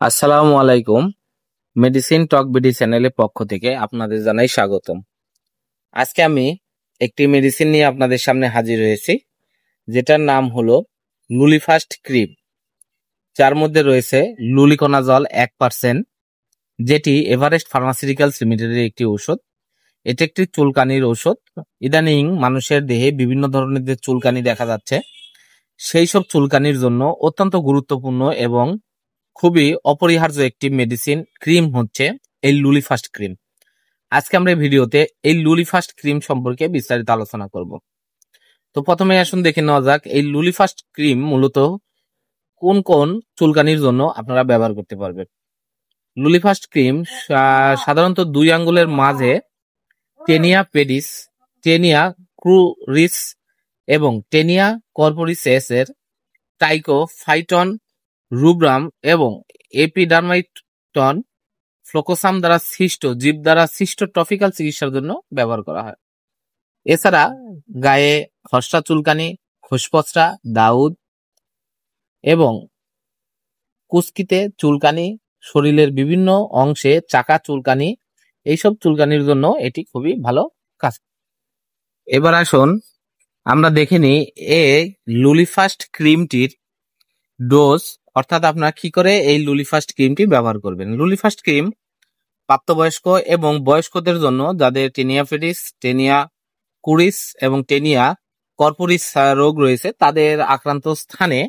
আসসালামু আলাইকুম। মেডিসিন টক বিডি চ্যানেলের পক্ষ থেকে আপনাদের জানাই স্বাগতম। আজকে আমি একটি মেডিসিন নিয়ে আপনাদের সামনে হাজির হয়েছি, যেটার নাম হলো লুলিফাস্ট ক্রিম, যার মধ্যে রয়েছে লুলিকোনাজল 1%, যেটি এভারেস্ট ফার্মাসিউটিক্যালস লিমিটেডের একটি ঔষধ। এটি একটি চুলকানির ঔষধ। ইদানিং মানুষের দেহে বিভিন্ন ধরনের যে চুলকানি দেখা যাচ্ছে, সেই সব চুলকানির জন্য অত্যন্ত গুরুত্বপূর্ণ এবং খুবই অপরিহার্য একটি মেডিসিন ক্রিম হচ্ছে এই লুলিফাস্ট ক্রিম। আজকে আমরা এই ভিডিওতে এই লুলিফাস্ট ক্রিম সম্পর্কে বিস্তারিত আলোচনা করব। তো প্রথমে আসুন দেখে নেওয়া যাক এই লুলিফাস্ট ক্রিম মূলত কোন কোন চুলকানির জন্য আপনারা ব্যবহার করতে পারবেন। লুলিফাস্ট ক্রিম সাধারণত 2 আঙ্গুলের মাঝে টেনিয়া পেডিস, টেনিয়া ক্রুরিস এবং টেনিয়া কর্পোরিসেস এর ট্রাইকোফাইটন রুব্রাম এবং এপিডার্মাইটন ফ্লোকোসাম দ্বারা সৃষ্ট জীব দ্বারা সৃষ্ট টপিক্যাল চিকিৎসার জন্য ব্যবহার করা হয়। এছাড়া গায়ে খসড়া চুলকানি, খোসপচরা, দাউদ এবং কুস্কিতে চুলকানি, শরীরের বিভিন্ন অংশে চাকা চুলকানি, এইসব চুলকানির জন্য এটি খুবই ভালো কাজ। এবার আসুন আমরা দেখে নিই এই লুলিফাস্ট ক্রিমটির ডোজ, অর্থাৎ আপনারা কি করে এই লুলিফাস্ট ক্রিমটি ব্যবহার করবেন। লুলিফাস্ট ক্রিম প্রাপ্তবয়স্ক এবং বয়স্কদের জন্য যাদের টেনিয়া পেডিস, টেনিয়া কুরিস এবং টেনিয়া কর্পোরিস রোগ রয়েছে, তাদের আক্রান্ত স্থানে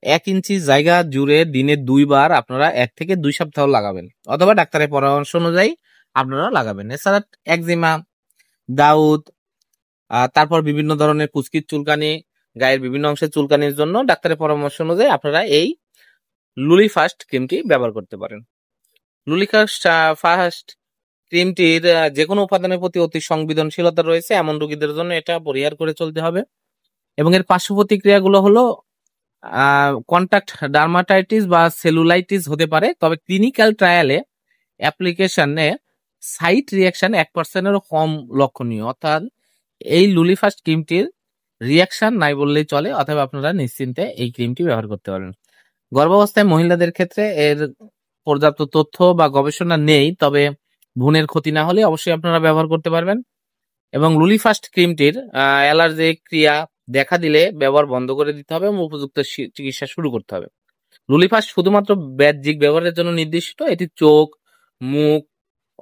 1 ইঞ্চি জায়গা জুড়ে দিনে 2 বার আপনারা 1 থেকে 2 সপ্তাহ লাগাবেন, অথবা ডাক্তারের পরামর্শ অনুযায়ী আপনারা লাগাবেন। এছাড়া একজিমা, দাউদ, তারপর বিভিন্ন ধরনের কুচকির চুলকানি, গায়ের বিভিন্ন অংশের চুলকানির জন্য ডাক্তারের পরামর্শ অনুযায়ী আপনারা এই লুলিফাস্ট ক্রিমটি ব্যবহার করতে পারেন। লুলিফাস্ট ক্রিমটির যে কোনো উপাদানের প্রতি অতি সংবেদনশীলতা রয়েছে, এমন রোগীদের জন্য এটা পরিহার করে চলতে হবে। এবং এর পার্শ্ব প্রতিক্রিয়াগুলো হলো কন্টাক্ট ডার্মাটাইটিস বা সেলুলাইটিস হতে পারে, তবে ক্লিনিক্যাল ট্রায়ালে অ্যাপ্লিকেশনে সাইট রিয়াকশন 1%-এরও কম লক্ষণীয়। অর্থাৎ এই লুলিফাস্ট ক্রিমটির রিয়াকশন নাই বললেই চলে, অথবা আপনারা নিশ্চিন্তে এই ক্রিমটি ব্যবহার করতে পারেন। গর্ভাবস্থায় মহিলাদের ক্ষেত্রে এর পর্যাপ্ত তথ্য বা গবেষণা নেই, তবে ভ্রূণের ক্ষতি না হলে অবশ্যই আপনারা ব্যবহার করতে পারবেন। এবং লুলিফাস্ট ক্রিমটির অ্যালার্জিক ক্রিয়া দেখা দিলে ব্যবহার বন্ধ করে দিতে হবে এবং উপযুক্ত চিকিৎসা শুরু করতে হবে। লুলিফাস্ট শুধুমাত্র বাহ্যিক ব্যবহারের জন্য নির্দেশিত, এটি চোখ, মুখ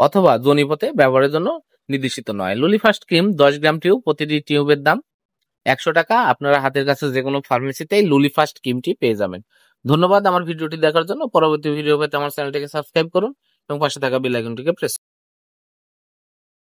অথবা যোনিপথে ব্যবহারের জন্য নির্দেশিত নয়। লুলিফাস্ট ক্রিম 10 গ্রাম টিউব, প্রতিটি টিউবের দাম 100 টাকা। আপনারা হাতের কাছে যে কোনো ফার্মেসিতেই লুলিফাস্ট ক্রিমটি পেয়ে যাবেন। ধন্যবাদ আমার ভিডিওটি দেখার জন্য। পরবর্তী ভিডিও পেতে আমার চ্যানেলটিকে সাবস্ক্রাইব করুন এবং পাশে থাকা বেল আইকনটিকে প্রেস